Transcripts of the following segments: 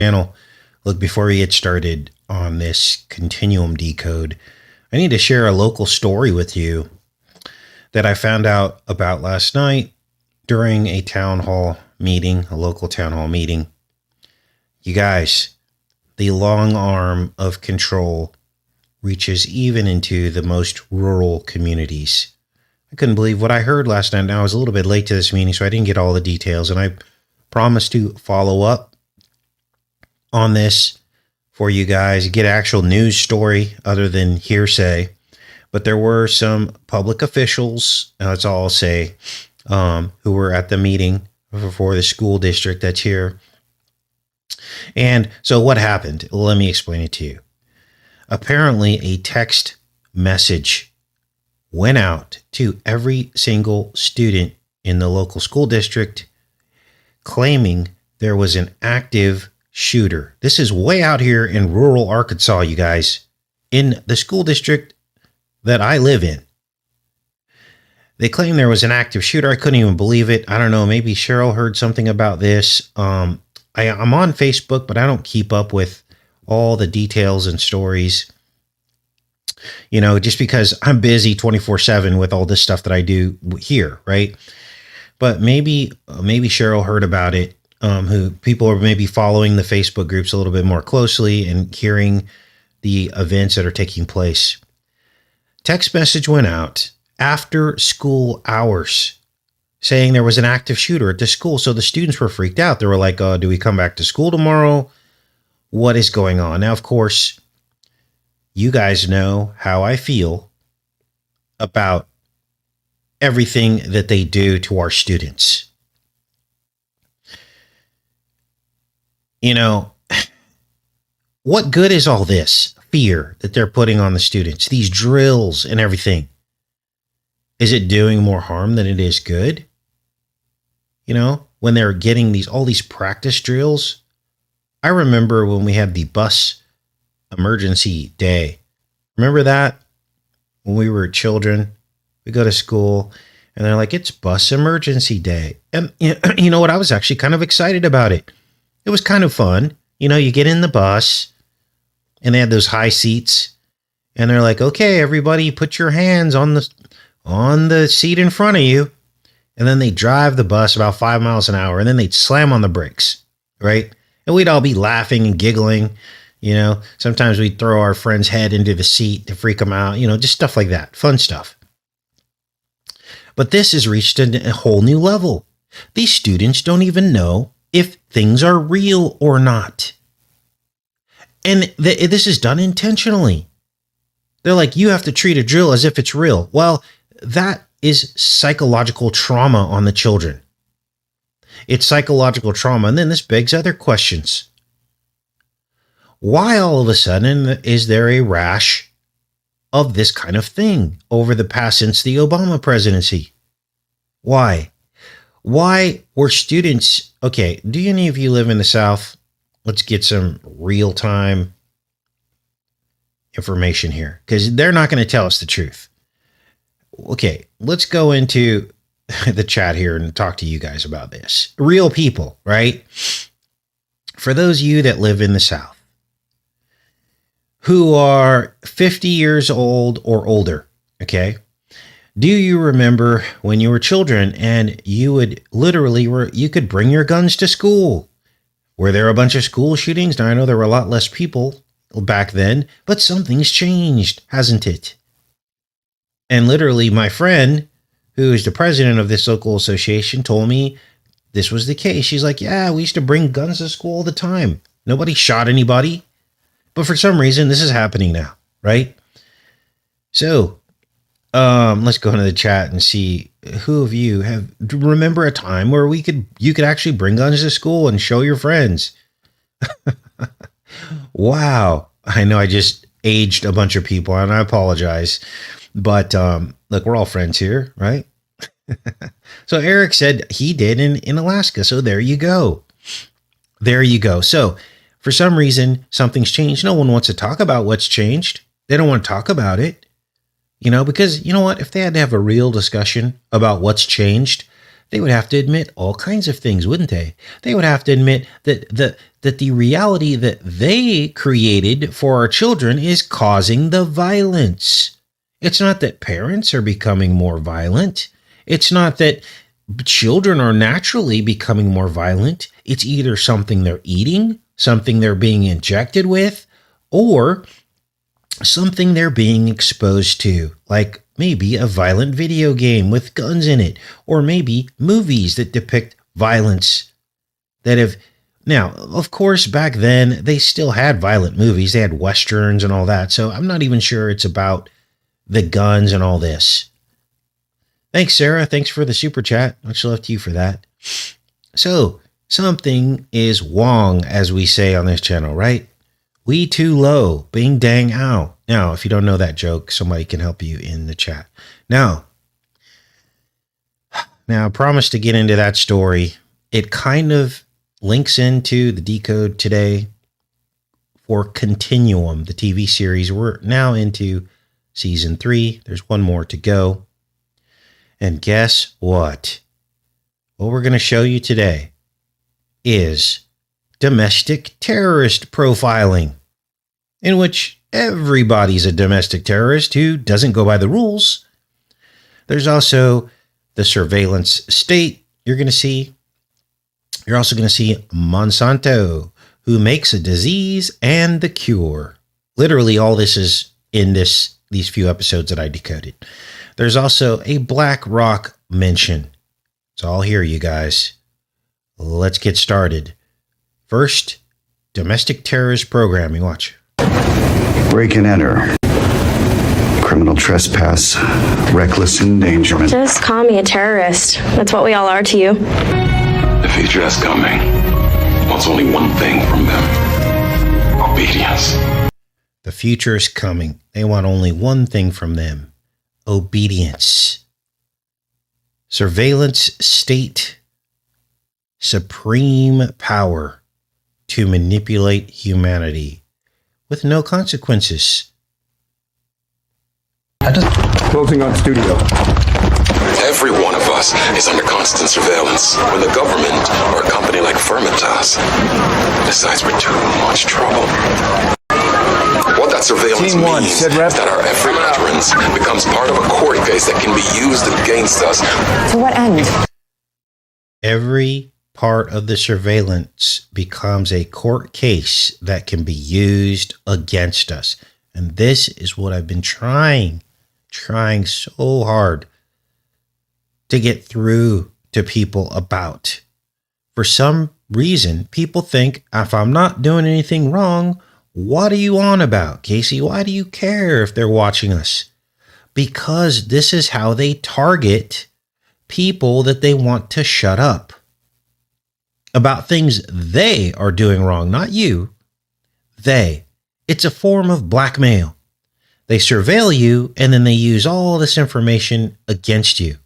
Channel. Look, before we get started on this continuum decode, I need to share a local story with you that I found out about last night during a town hall meeting, a local town hall meeting. You guys, the long arm of control reaches even into the most rural communities. I couldn't believe what I heard last night. Now, I was a little bit late to this meeting, so I didn't get all the details, and I promised to follow up on this for you guys, get actual news story other than hearsay. But there were some public officials, that's all I'll say, who were at the meeting for the school district that's here. And so what happened? Let me explain it to you. Apparently, a text message went out to every single student in the local school district claiming there was an active shooter. This is way out here in rural Arkansas, you guys, in the school district that I live in. They claim there was an active shooter. I couldn't even believe it. I don't know. Maybe Cheryl heard something about this. I'm on Facebook, but I don't keep up with all the details and stories, you know, just because I'm busy 24/7 with all this stuff that I do here. Right. But maybe Cheryl heard about it. Who people are maybe following the Facebook groups a little bit more closely and hearing the events that are taking place. Text message went out after school hours saying there was an active shooter at the school. So the students were freaked out. They were like, do we come back to school tomorrow? What is going on? Now, of course, you guys know how I feel about everything that they do to our students. You know, what good is all this fear that they're putting on the students, these drills and everything? Is it doing more harm than it is good? You know, when they're getting all these practice drills. I remember when we had the bus emergency day. Remember that? When we were children, we go to school and they're like, it's bus emergency day. And you know what? I was actually kind of excited about it. It was kind of fun. You know, you get in the bus and they had those high seats and they're like, okay, everybody put your hands on the seat in front of you. And then they drive the bus about 5 miles an hour and then they'd slam on the brakes, right? And we'd all be laughing and giggling. You know, sometimes we'd throw our friend's head into the seat to freak them out, you know, just stuff like that. Fun stuff. But this has reached a whole new level. These students don't even know if things are real or not. And this is done intentionally. They're like, you have to treat a drill as if it's real. Well, that is psychological trauma on the children. It's psychological trauma. And then this begs other questions. Why all of a sudden is there a rash of this kind of thing over the past since the Obama presidency? Why? Why were students, okay, do any of you live in the South? Let's get some real-time information here because they're not going to tell us the truth. Okay, let's go into the chat here and talk to you guys about this. Real people, right? For those of you that live in the South who are 50 years old or older, okay? Do you remember when you were children and you would literally, you could bring your guns to school? Were there a bunch of school shootings? Now, I know there were a lot less people back then, but something's changed, hasn't it? And literally, my friend, who is the president of this local association, told me this was the case. She's like, yeah, we used to bring guns to school all the time. Nobody shot anybody. But for some reason, this is happening now, right? So, let's go into the chat and see who of you remember a time where you could actually bring guns to school and show your friends. Wow. I know I just aged a bunch of people and I apologize, but, look, we're all friends here, right? So Eric said he did in Alaska. So there you go. There you go. So for some reason, something's changed. No one wants to talk about what's changed. They don't want to talk about it. You know, because you know what? If they had to have a real discussion about what's changed, They would have to admit all kinds of things, wouldn't they? They would have to admit that the reality that they created for our children is causing the violence. It's not that parents are becoming more violent. It's not that children are naturally becoming more violent. It's either something they're eating, something they're being injected with, or something they're being exposed to, like maybe a violent video game with guns in it, or maybe movies that depict violence that have... Now, of course, back then, they still had violent movies. They had Westerns and all that, so I'm not even sure it's about the guns and all this. Thanks, Sarah. Thanks for the super chat. Much love to you for that. So, something is wrong, as we say on this channel, right? We too low. Bing dang ow. Now, if you don't know that joke, somebody can help you in the chat. Now, I promise to get into that story. It kind of links into the decode today for Continuum, the TV series. We're now into season 3. There's one more to go. And guess what? What we're going to show you today is domestic terrorist profiling, in which everybody's a domestic terrorist who doesn't go by the rules. There's also the surveillance state you're going to see. You're also going to see Monsanto, who makes a disease and the cure. Literally all this is in these few episodes that I decoded. There's also a Blackrock mention. It's all here, you guys. Let's get started. First, domestic terrorist programming. Watch. Break and enter. Criminal trespass. Reckless endangerment. Just call me a terrorist. That's what we all are to you. The future is coming. Wants only one thing from them. Obedience. The future is coming. They want only one thing from them. Obedience. Surveillance state. Supreme power to manipulate humanity with no consequences. Closing on studio. Every one of us is under constant surveillance when the government or a company like Firmitas decides we're too much trouble. What that surveillance means is that our every utterance becomes part of a court case that can be used against us. To what end? Every part of the surveillance becomes a court case that can be used against us. And this is what I've been trying so hard to get through to people about. For some reason, people think if I'm not doing anything wrong, what are you on about, Casey? Why do you care if they're watching us? Because this is how they target people that they want to shut up about things they are doing wrong, not you. They. It's a form of blackmail. They surveil you, and then they use all this information against you.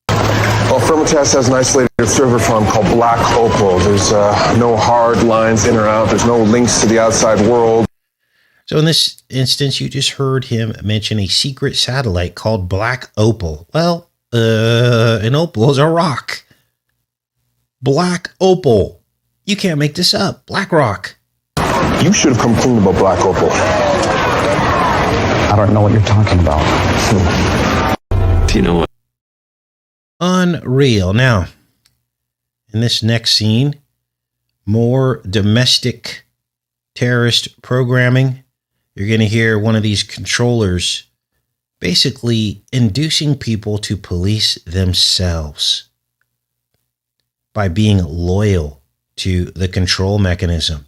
Well, Firmitas has an isolated server farm called Black Opal. There's no hard lines in or out. There's no links to the outside world. So in this instance, you just heard him mention a secret satellite called Black Opal. Well, an opal is a rock. Black Opal. You can't make this up. Blackrock. You should have come clean about Black Opal. I don't know what you're talking about. Do you know what? Unreal. Now, in this next scene, more domestic terrorist programming. You're going to hear one of these controllers basically inducing people to police themselves by being loyal to the control mechanism.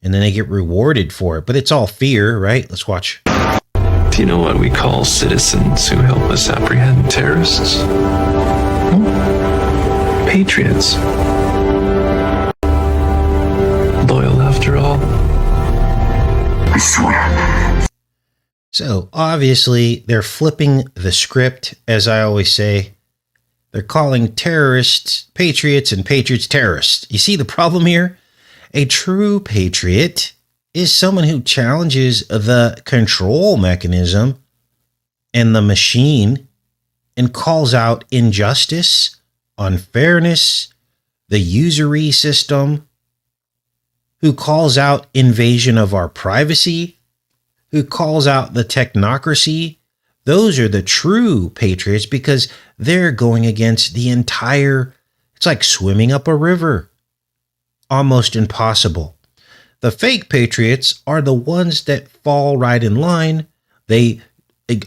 And then they get rewarded for it. But it's all fear, right? Let's watch. Do you know what we call citizens who help us apprehend terrorists? Patriots. Loyal after all. I swear. So obviously they're flipping the script, as I always say. They're calling terrorists patriots and patriots terrorists. You see the problem here? A true patriot is someone who challenges the control mechanism and the machine and calls out injustice, unfairness, the usury system, who calls out invasion of our privacy, who calls out the technocracy, those are the true patriots because they're going against the entire, it's like swimming up a river. Almost impossible. The fake patriots are the ones that fall right in line. They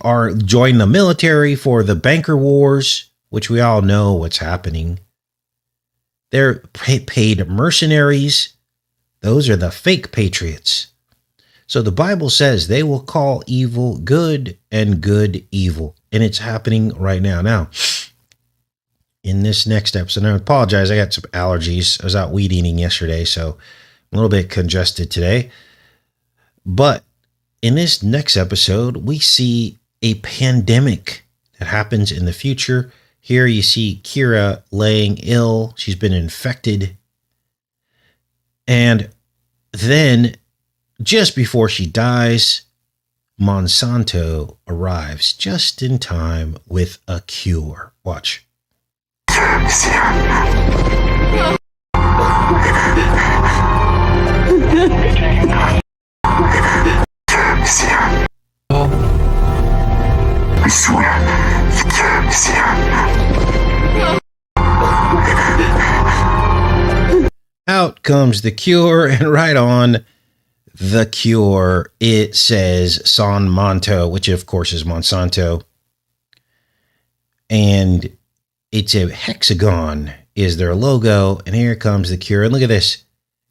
are join the military for the banker wars, which we all know what's happening. They're paid mercenaries. Those are the fake patriots. So the Bible says they will call evil good and good evil. And it's happening right now. Now, in this next episode, and I apologize, I got some allergies. I was out weed eating yesterday, so I'm a little bit congested today. But in this next episode, we see a pandemic that happens in the future. Here you see Kira laying ill. She's been infected. And then just before she dies, Monsanto arrives just in time with a cure. Watch. I swear, the cure is here. Out comes the cure, and right on the cure, it says San Monto, which of course is Monsanto. And it's a hexagon is their logo. And here comes the cure. And look at this.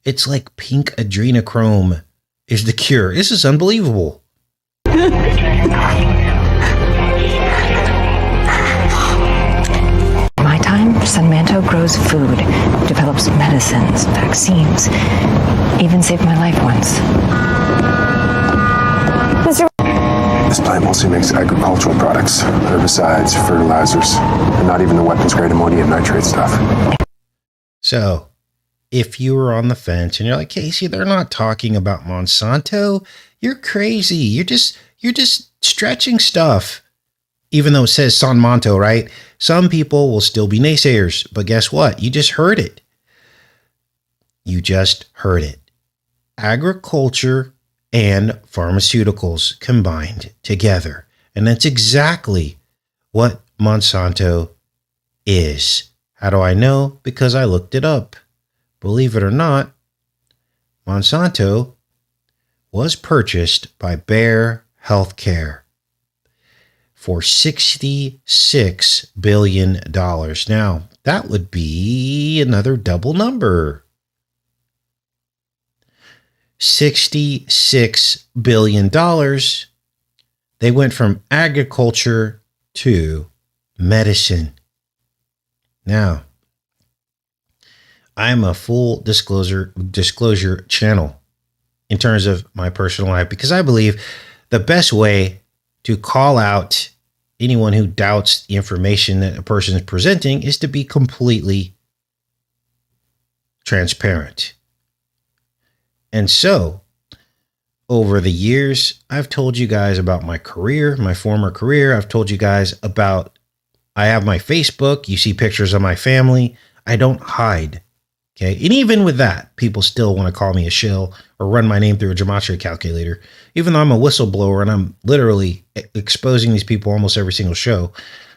It's like pink adrenochrome is the cure. This is unbelievable. My time, Monsanto grows food, develops medicines, vaccines, even saved my life once. This plant mostly makes agricultural products, herbicides, fertilizers, and not even the weapons-grade ammonium nitrate stuff. So, if you were on the fence and you're like, Casey, they're not talking about Monsanto, you're crazy. You're just stretching stuff. Even though it says San Monto, right? Some people will still be naysayers, but guess what? You just heard it. You just heard it. Agriculture and pharmaceuticals combined together. And that's exactly what Monsanto is. How do I know? Because I looked it up. Believe it or not, Monsanto was purchased by Bayer Healthcare for $66 billion. Now, that would be another double number. $66 billion. They went from agriculture to medicine. Now, I'm a full disclosure channel in terms of my personal life because I believe the best way to call out anyone who doubts the information that a person is presenting is to be completely transparent. And so, over the years, I've told you guys about my career, my former career. I've told you guys about, I have my Facebook. You see pictures of my family. I don't hide. Okay. And even with that, people still want to call me a shill or run my name through a gematria calculator, even though I'm a whistleblower and I'm literally exposing these people almost every single show.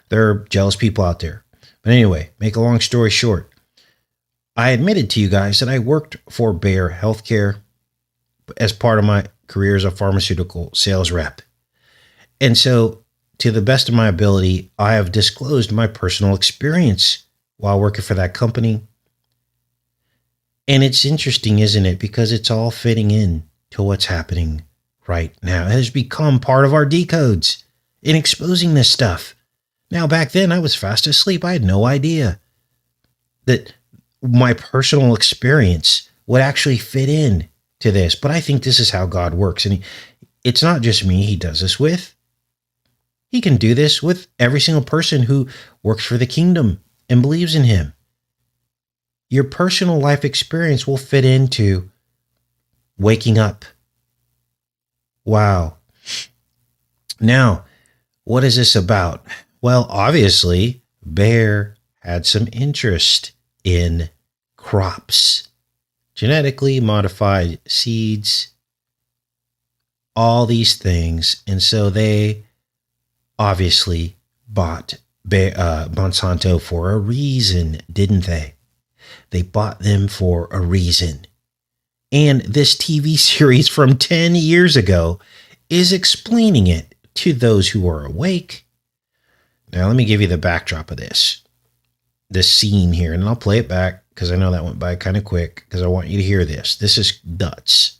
There are jealous people out there. But anyway, make a long story short, I admitted to you guys that I worked for Bayer Healthcare as part of my career as a pharmaceutical sales rep. And so, to the best of my ability, I have disclosed my personal experience while working for that company. And it's interesting, isn't it? Because it's all fitting in to what's happening right now. It has become part of our decodes in exposing this stuff. Now, back then, I was fast asleep. I had no idea that my personal experience would actually fit in to this. But I think this is how God works. And it's not just me he does this with. He can do this with every single person who works for the kingdom and believes in him. Your personal life experience will fit into waking up. Wow. Now, what is this about? Well, obviously, Bayer had some interest in crops, genetically modified seeds, all these things. And so they obviously bought Monsanto for a reason, didn't they? They bought them for a reason. And this TV series from 10 years ago is explaining it to those who are awake. Now, let me give you the backdrop of this scene here, and I'll play it back because I know that went by kind of quick because I want you to hear this. This is nuts.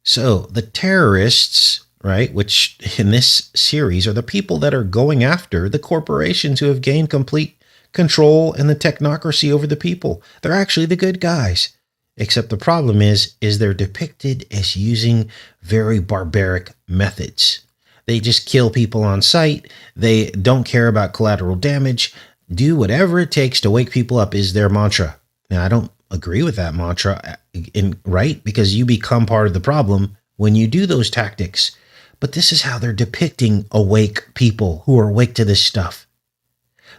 So the terrorists, right, which in this series are the people that are going after the corporations who have gained complete control and the technocracy over the people. They're actually the good guys. Except the problem is they're depicted as using very barbaric methods. They just kill people on sight. They don't care about collateral damage. Do whatever it takes to wake people up is their mantra. Now, I don't agree with that mantra, right? Because you become part of the problem when you do those tactics. But this is how they're depicting awake people who are awake to this stuff.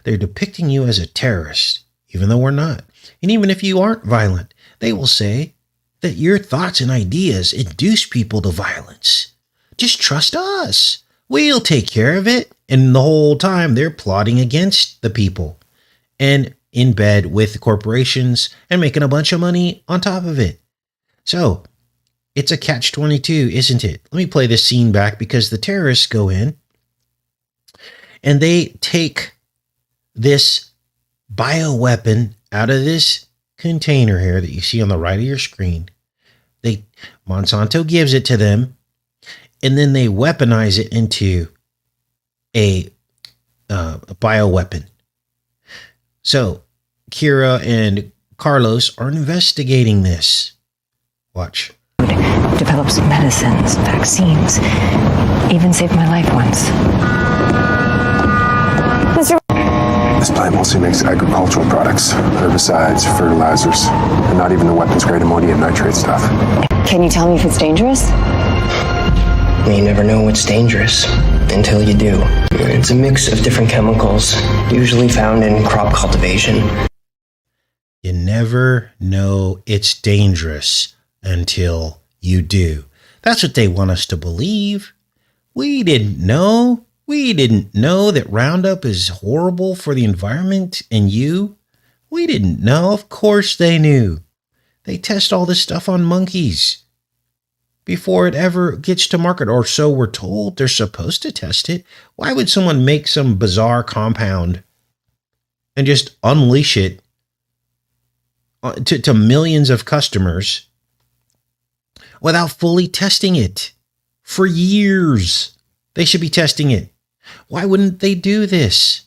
They're depicting you as a terrorist, even though we're not. And even if you aren't violent, they will say that your thoughts and ideas induce people to violence. Just trust us. We'll take care of it. And the whole time they're plotting against the people and in bed with corporations and making a bunch of money on top of it. So it's a catch-22, isn't it? Let me play this scene back because the terrorists go in and they take this bioweapon out of this container here that you see on the right of your screen. Monsanto gives it to them, and then they weaponize it into a bioweapon. So Kira and Carlos are investigating this. Watch. Develops medicines, vaccines, even saved my life once. This plant mostly makes agricultural products, herbicides, fertilizers, and not even the weapons-grade ammonium nitrate stuff. Can you tell me if it's dangerous? You never know what's dangerous until you do. It's a mix of different chemicals, usually found in crop cultivation. You never know it's dangerous until you do. That's what they want us to believe. We didn't know. We didn't know that Roundup is horrible for the environment and you. We didn't know. Of course they knew. They test all this stuff on monkeys before it ever gets to market, or so we're told. They're supposed to test it. Why would someone make some bizarre compound and just unleash it to millions of customers without fully testing it for years? They should be testing it. Why wouldn't they do this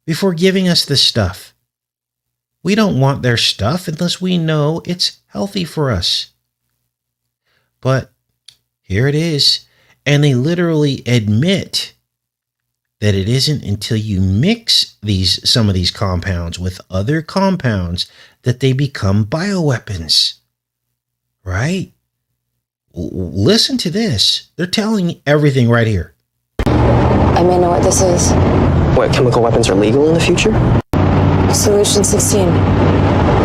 before giving us this stuff? We don't want their stuff unless we know it's healthy for us. But here it is. And they literally admit that it isn't until you mix some of these compounds with other compounds that they become bioweapons. Right? Listen to this. They're telling everything right here. I may know what this is. What, chemical weapons are legal in the future? Solution 16.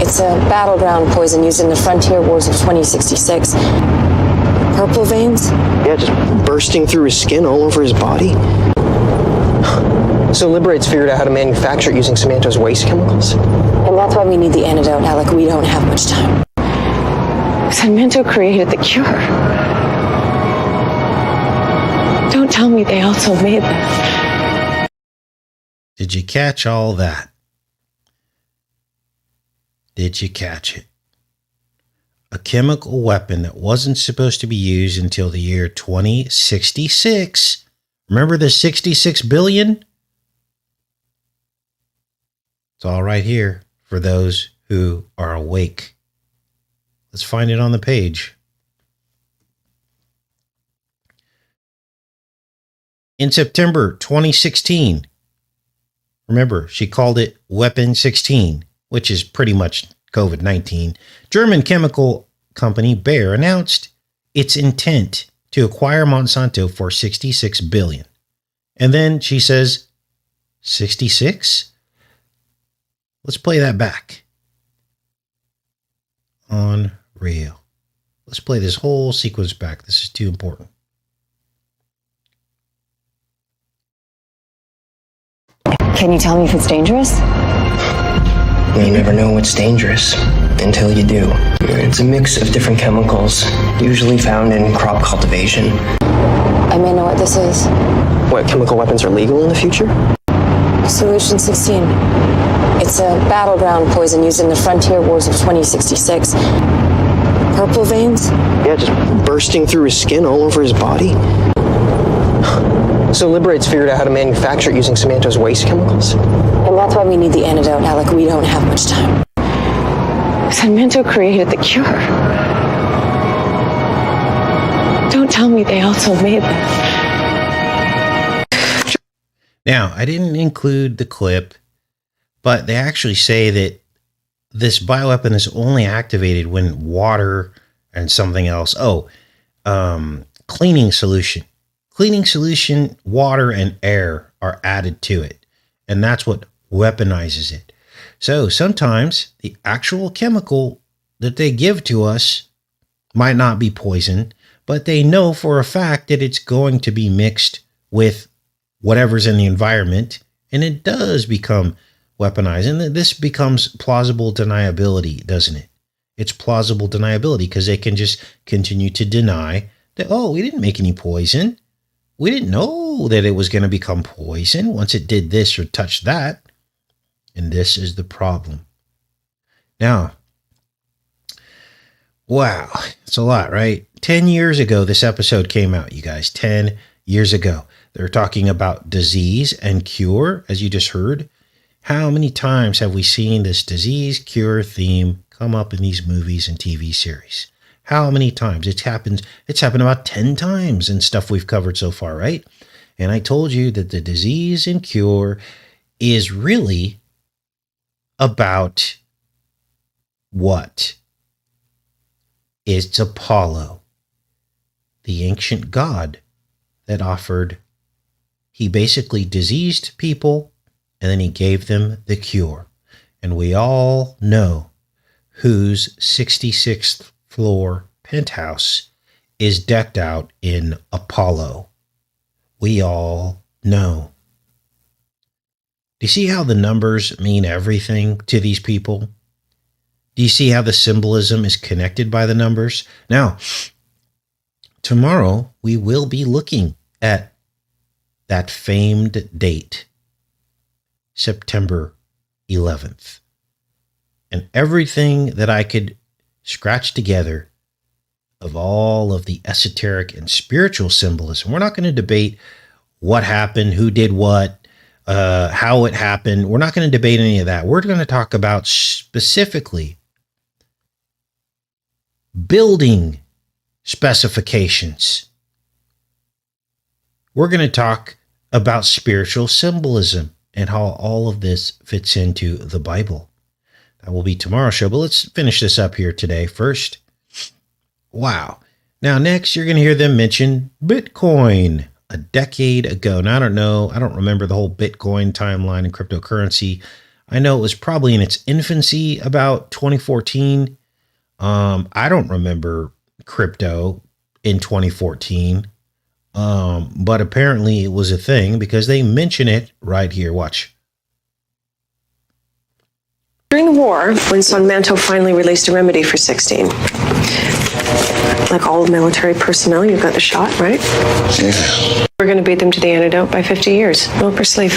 It's a battleground poison used in the frontier wars of 2066. Purple veins? Yeah, just bursting through his skin all over his body. So Liberate's figured out how to manufacture it using Samantha's waste chemicals? And that's why we need the antidote now, like we don't have much time. Monsanto created the cure. Don't tell me they also made this. Did you catch all that? Did you catch it? A chemical weapon that wasn't supposed to be used until the year 2066. Remember the 66 billion? It's all right here for those who are awake. Let's find it on the page. In September 2016, remember, she called it Weapon 16, which is pretty much COVID-19. German chemical company Bayer announced its intent to acquire Monsanto for $66 billion. And then she says, 66? Let's play that back. Unreal. Let's play this whole sequence back. This is too important. Can you tell me if it's dangerous? You never know what's dangerous until you do. It's a mix of different chemicals, usually found in crop cultivation. I may know what this is. What, chemical weapons are legal in the future? Solution 16. It's a battleground poison used in the frontier wars of 2066. Purple veins? Yeah, just bursting through his skin all over his body. So Liberate's figured out how to manufacture it using Samantha's waste chemicals? And that's why we need the antidote now, like we don't have much time. Monsanto created the cure. Don't tell me they also made this. Now, I didn't include the clip, but they actually say that this bioweapon is only activated when water and something else. Cleaning solution. Cleaning solution, water, and air are added to it. And that's what weaponizes it. So sometimes the actual chemical that they give to us might not be poison, but they know for a fact that it's going to be mixed with whatever's in the environment, and it does become weaponized. And this becomes plausible deniability, doesn't it? It's plausible deniability because they can just continue to deny that, oh, we didn't make any poison. We didn't know that it was going to become poison once it did this or touched that. And this is the problem. Now, wow, it's a lot, right? 10 years ago, this episode came out, you guys. 10 years ago. They're talking about disease and cure, as you just heard. How many times have we seen this disease cure theme come up in these movies and TV series? How many times? It's happened about 10 times in stuff we've covered so far, right? And I told you that the disease and cure is really about what? It's Apollo, the ancient god that offered. He basically diseased people and then he gave them the cure. And we all know whose 66th floor penthouse is decked out in Apollo. We all know. Do you see how the numbers mean everything to these people? Do you see how the symbolism is connected by the numbers? Now, tomorrow we will be looking at that famed date, September 11th. And everything that I could scratch together of all of the esoteric and spiritual symbolism. We're not going to debate what happened, who did what, how it happened. We're not going to debate any of that. We're going to talk about specifically building specifications. We're going to talk about spiritual symbolism and how all of this fits into the Bible. That will be tomorrow's show, but let's finish this up here today first. Wow. Now, next, you're going to hear them mention Bitcoin a decade ago. Now, I don't remember the whole Bitcoin timeline and cryptocurrency. I know it was probably in its infancy about 2014. I don't remember crypto in 2014. But apparently it was a thing because they mention it right here. Watch. During the war, when Monsanto finally released a remedy for 16, like all military personnel, you got the shot, right? Yeah. We're going to beat them to the antidote by 50 years. No per sleeve.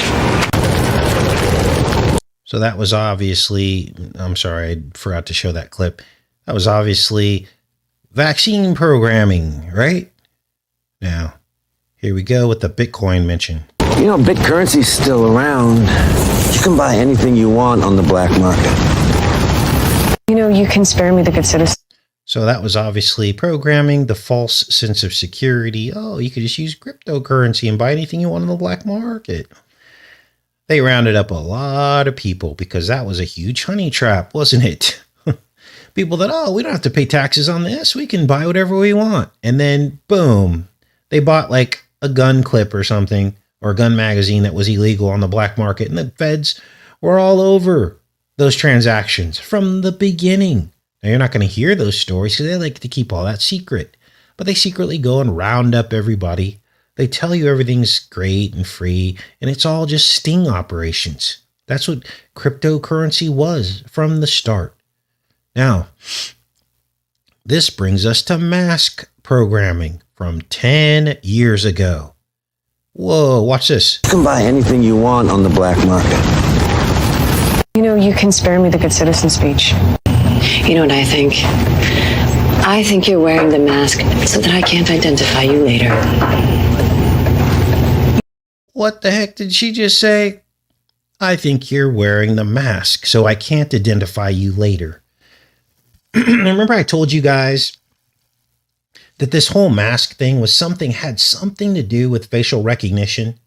So that was obviously, I'm sorry, I forgot to show that clip. That was obviously vaccine programming, right? Now, here we go with the Bitcoin mention. You know, Bitcurrency's still around. You can buy anything you want on the black market. You know, you can spare me the good citizen. So that was obviously programming the false sense of security. Oh, you could just use cryptocurrency and buy anything you want on the black market. They rounded up a lot of people because that was a huge honey trap, wasn't it? People that, oh, we don't have to pay taxes on this. We can buy whatever we want. And then, boom, they bought like a gun clip or something, or a gun magazine that was illegal on the black market. And the feds were all over those transactions from the beginning. Now, you're not going to hear those stories because they like to keep all that secret. But they secretly go and round up everybody. They tell you everything's great and free, and it's all just sting operations. That's what cryptocurrency was from the start. Now, this brings us to mask programming from 10 years ago. Whoa, watch this. You can buy anything you want on the black market. You know, you can spare me the good citizen speech. You know what I think? I think you're wearing the mask so that I can't identify you later. What the heck did she just say? I think you're wearing the mask so I can't identify you later. Remember I told you guys that this whole mask thing had something to do with facial recognition,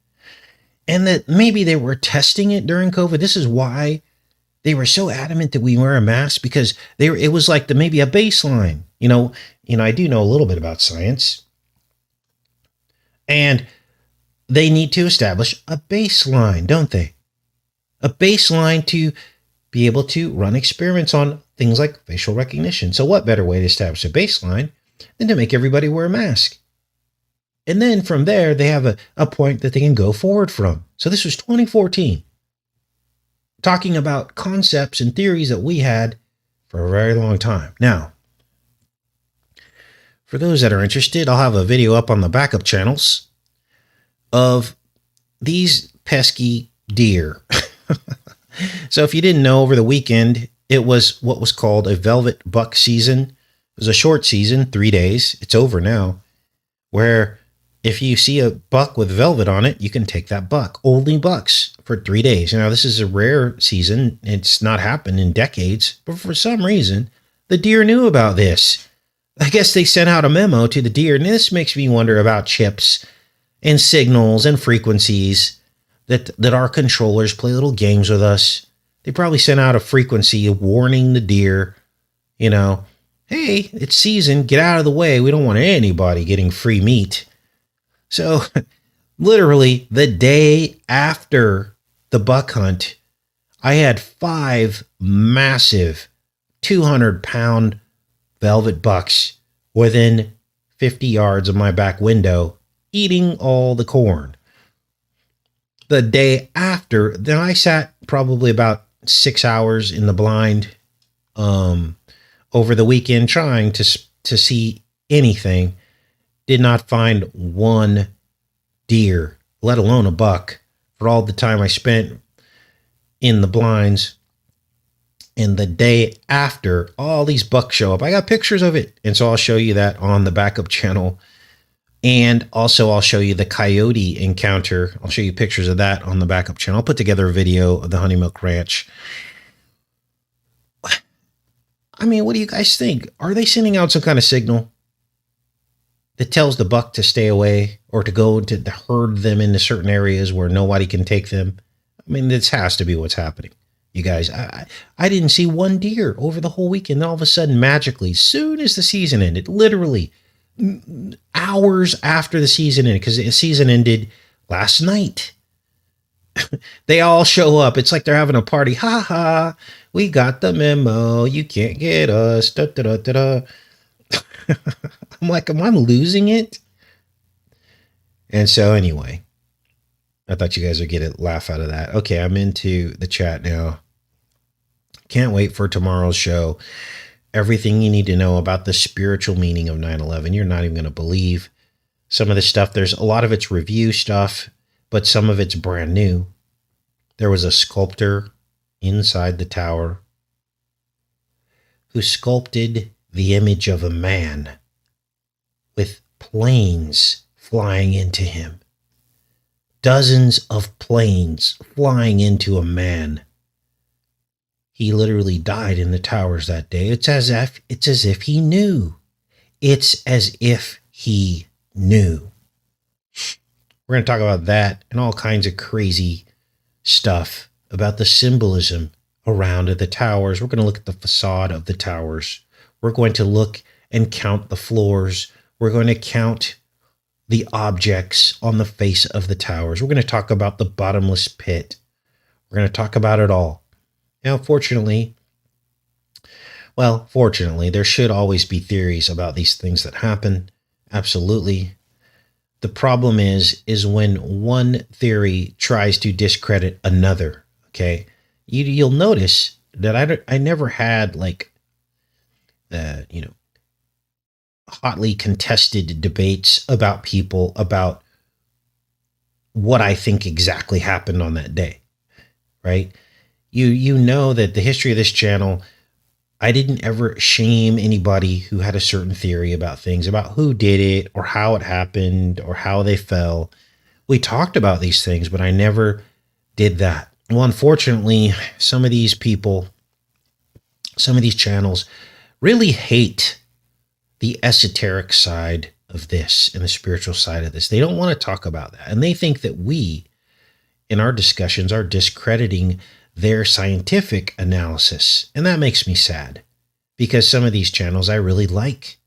and that maybe they were testing it during COVID. This is why they were so adamant that we wear a mask, because it was like maybe a baseline. You know, I do know a little bit about science, and they need to establish a baseline, don't they? A baseline to be able to run experiments on things like facial recognition. So what better way to establish a baseline than to make everybody wear a mask? And then from there, they have a point that they can go forward from. So this was 2014, talking about concepts and theories that we had for a very long time. Now, for those that are interested, I'll have a video up on the backup channels of these pesky deer. So if you didn't know, over the weekend, it was what was called a velvet buck season. It was a short season, 3 days. It's over now, where if you see a buck with velvet on it, you can take that buck. Only bucks for 3 days. Now, this is a rare season. It's not happened in decades, but for some reason, the deer knew about this. I guess they sent out a memo to the deer, and this makes me wonder about chips and signals and frequencies that our controllers play little games with us. They probably sent out a frequency warning the deer, hey, it's season, get out of the way. We don't want anybody getting free meat. So literally the day after the buck hunt, I had 5 massive 200-pound velvet bucks within 50 yards of my back window eating all the corn. The day after, then I sat probably about 6 hours in the blind over the weekend trying to see anything. Did not find one deer, let alone a buck, for all the time I spent in the blinds. And the day after, all these bucks show up. I got pictures of it. And so I'll show you that on the backup channel. And also I'll show you the coyote encounter. I'll show you pictures of that on the backup channel. I'll put together a video of the Honey Milk Ranch. I mean, what do you guys think? Are they sending out some kind of signal that tells the buck to stay away, or to go to herd them into certain areas where nobody can take them? I mean, this has to be what's happening. You guys, I didn't see one deer over the whole weekend. All of a sudden, magically, soon as the season ended, literally hours after the season ended, because the season ended last night, they all show up. It's like they're having a party. Ha ha, we got the memo. You can't get us. Da, da, da, da, da. I'm like, am I losing it? And so anyway, I thought you guys would get a laugh out of that. Okay, I'm into the chat now. Can't wait for tomorrow's show. Everything you need to know about the spiritual meaning of 9/11. You're not even going to believe some of the stuff. There's a lot of it's review stuff, but some of it's brand new. There was a sculptor inside the tower who sculpted the image of a man with planes flying into him. Dozens of planes flying into a man. He literally died in the towers that day. It's as if he knew. It's as if he knew. We're going to talk about that and all kinds of crazy stuff about the symbolism around the towers. We're going to look at the facade of the towers. We're going to look and count the floors. We're going to count the objects on the face of the towers. We're going to talk about the bottomless pit. We're going to talk about it all. Now, fortunately, there should always be theories about these things that happen. Absolutely. The problem is when one theory tries to discredit another. Okay, you'll notice that I never had like, hotly contested debates about people about what I think exactly happened on that day, right? You know that the history of this channel, I didn't ever shame anybody who had a certain theory about things, about who did it or how it happened or how they fell. We talked about these things, but I never did that. Well, unfortunately, some of these people, some of these channels really hate the esoteric side of this and the spiritual side of this. They don't want to talk about that. And they think that we, in our discussions, are discrediting their scientific analysis. And that makes me sad because some of these channels I really like.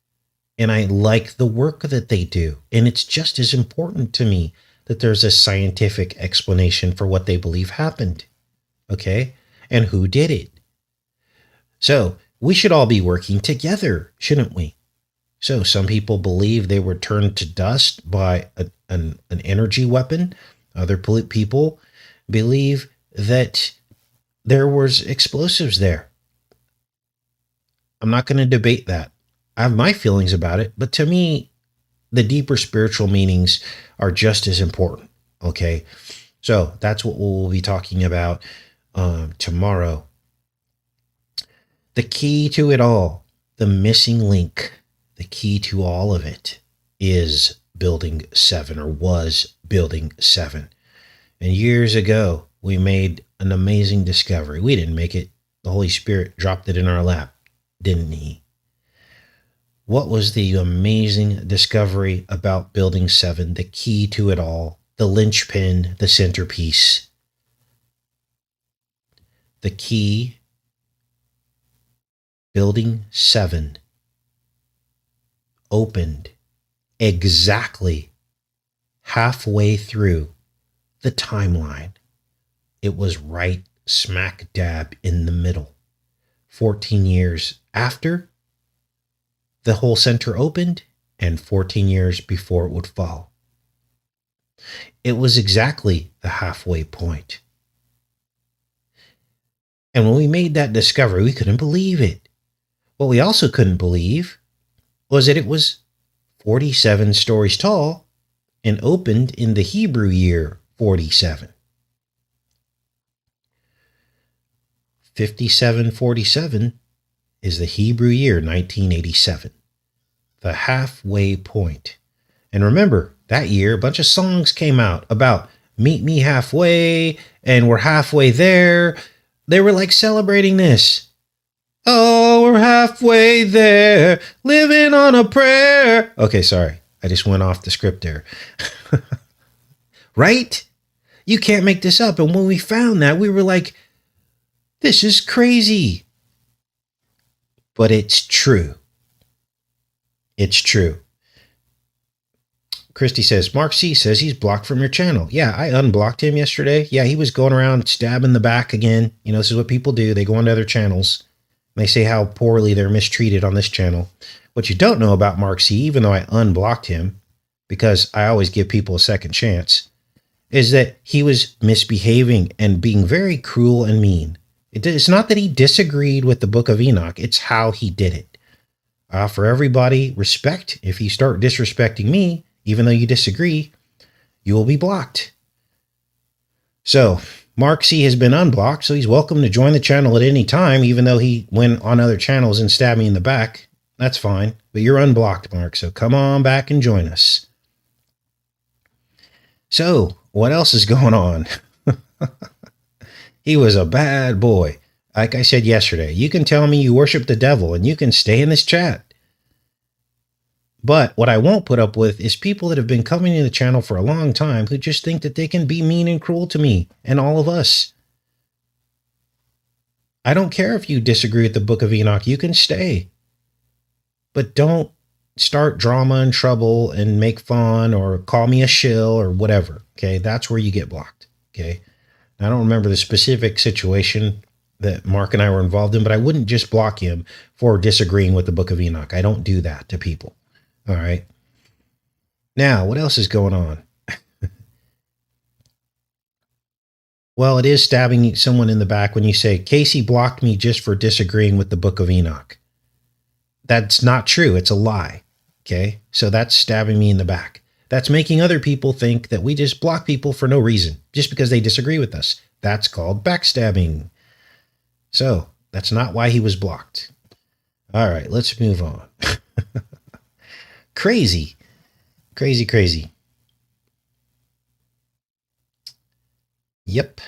And I like the work that they do. And it's just as important to me that there's a scientific explanation for what they believe happened. Okay? And who did it. So we should all be working together, shouldn't we? So some people believe they were turned to dust by an energy weapon. Other people believe that there was explosives there. I'm not going to debate that. I have my feelings about it, but to me, the deeper spiritual meanings are just as important. Okay. So that's what we'll be talking about tomorrow. The key to it all, the missing link, the key to all of it is Building 7, or was Building 7. And years ago, we made an amazing discovery. We didn't make it. The Holy Spirit dropped it in our lap, didn't he? What was the amazing discovery about Building 7, the key to it all, the linchpin, the centerpiece? The key, Building 7, opened exactly halfway through the timeline. It was right smack dab in the middle. 14 years after the whole center opened and 14 years before it would fall. It was exactly the halfway point. And when we made that discovery, we couldn't believe it. What we also couldn't believe was that it was 47 stories tall and opened in the Hebrew year 47. 5747 is the Hebrew year 1987, the halfway point. And remember, that year, a bunch of songs came out about meet me halfway, and we're halfway there. They were like celebrating this. Oh, we're halfway there, living on a prayer. Okay, sorry. I just went off the script there. Right? You can't make this up. And when we found that, we were like, this is crazy. But it's true. It's true. Christy says, Mark C says he's blocked from your channel. Yeah, I unblocked him yesterday. Yeah, he was going around stabbing the back again. You know, this is what people do. They go onto other channels. And they say how poorly they're mistreated on this channel. What you don't know about Mark C, even though I unblocked him, because I always give people a second chance, is that he was misbehaving and being very cruel and mean. It's not that he disagreed with the Book of Enoch. It's how he did it. I offer everybody respect. If you start disrespecting me, even though you disagree, you will be blocked. So Mark C has been unblocked, so he's welcome to join the channel at any time, even though he went on other channels and stabbed me in the back. That's fine. But you're unblocked, Mark, so come on back and join us. So what else is going on? He was a bad boy. Like I said yesterday, you can tell me you worship the devil and you can stay in this chat. But what I won't put up with is people that have been coming to the channel for a long time who just think that they can be mean and cruel to me and all of us. I don't care if you disagree with the Book of Enoch. You can stay. But don't start drama and trouble and make fun or call me a shill or whatever, okay, that's where you get blocked, okay? I don't remember the specific situation that Mark and I were involved in, but I wouldn't just block him for disagreeing with the Book of Enoch. I don't do that to people, all right? Now, what else is going on? Well, it is stabbing someone in the back when you say, Casey blocked me just for disagreeing with the Book of Enoch. That's not true. It's a lie. Okay. So that's stabbing me in the back. That's making other people think that we just block people for no reason, just because they disagree with us. That's called backstabbing. So that's not why he was blocked. All right, let's move on. Crazy. Yep.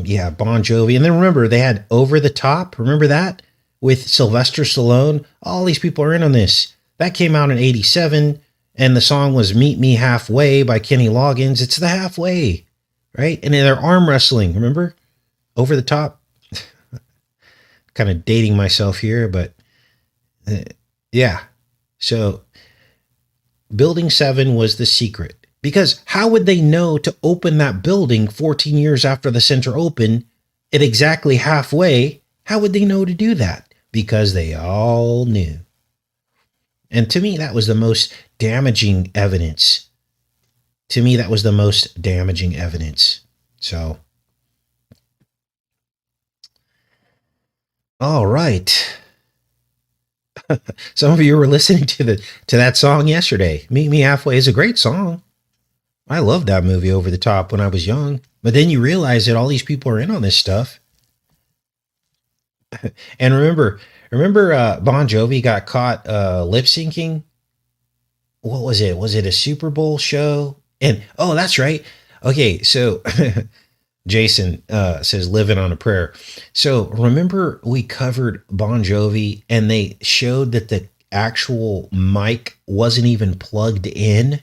Yeah, Bon Jovi. And then remember, they had Over the Top. Remember that? With Sylvester Stallone. All these people are in on this. That came out in 87, and the song was Meet Me Halfway by Kenny Loggins. It's the halfway, right? And they're arm wrestling, remember? Over the Top. Kind of dating myself here, but yeah. So Building 7 was the secret. Because how would they know to open that building 14 years after the center opened at exactly halfway? How would they know to do that? Because they all knew. And to me, that was the most damaging evidence. So, all right. Some of you were listening to that song yesterday. Meet Me Halfway is a great song. I loved that movie Over the Top when I was young. But then you realize that all these people are in on this stuff. And remember Bon Jovi got caught lip syncing. What was it? Was it a Super Bowl show? And oh, that's right. Okay, so Jason says living on a prayer. So remember we covered Bon Jovi and they showed that the actual mic wasn't even plugged in.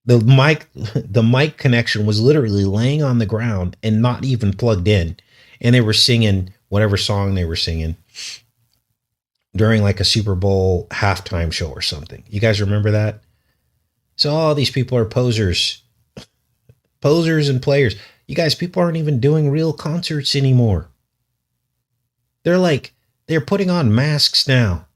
The mic connection was literally laying on the ground and not even plugged in. And they were singing whatever song they were singing during like a Super Bowl halftime show or something. You guys remember that? So all these people are posers and players. You guys, people aren't even doing real concerts anymore. They're putting on masks now.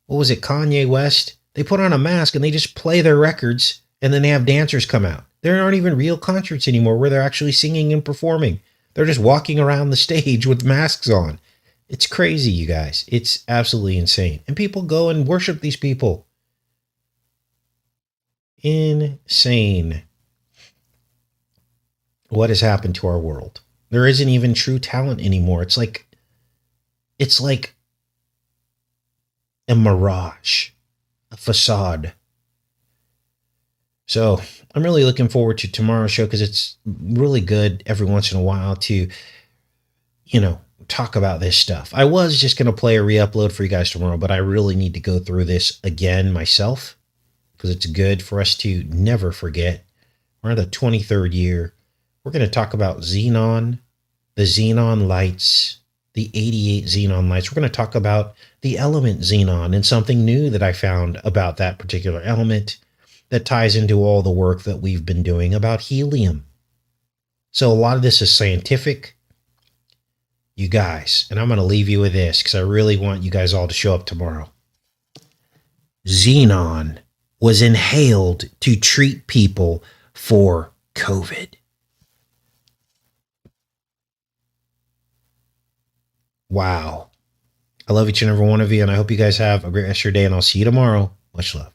What was it? Kanye West? They put on a mask and they just play their records and then they have dancers come out. There aren't even real concerts anymore where they're actually singing and performing. They're just walking around the stage with masks on. It's crazy, you guys. It's absolutely insane. And people go and worship these people. Insane. What has happened to our world? There isn't even true talent anymore. It's like a mirage, a facade. So I'm really looking forward to tomorrow's show because it's really good every once in a while to, talk about this stuff. I was just going to play a re-upload for you guys tomorrow, but I really need to go through this again myself because it's good for us to never forget. We're in the 23rd year. We're going to talk about xenon, the xenon lights, the 88 xenon lights. We're going to talk about the element xenon and something new that I found about that particular element that ties into all the work that we've been doing about helium. So a lot of this is scientific, you guys, and I'm going to leave you with this because I really want you guys all to show up tomorrow. Xenon was inhaled to treat people for COVID. Wow. I love each and every one of you, and I hope you guys have a great rest of your day, and I'll see you tomorrow. Much love.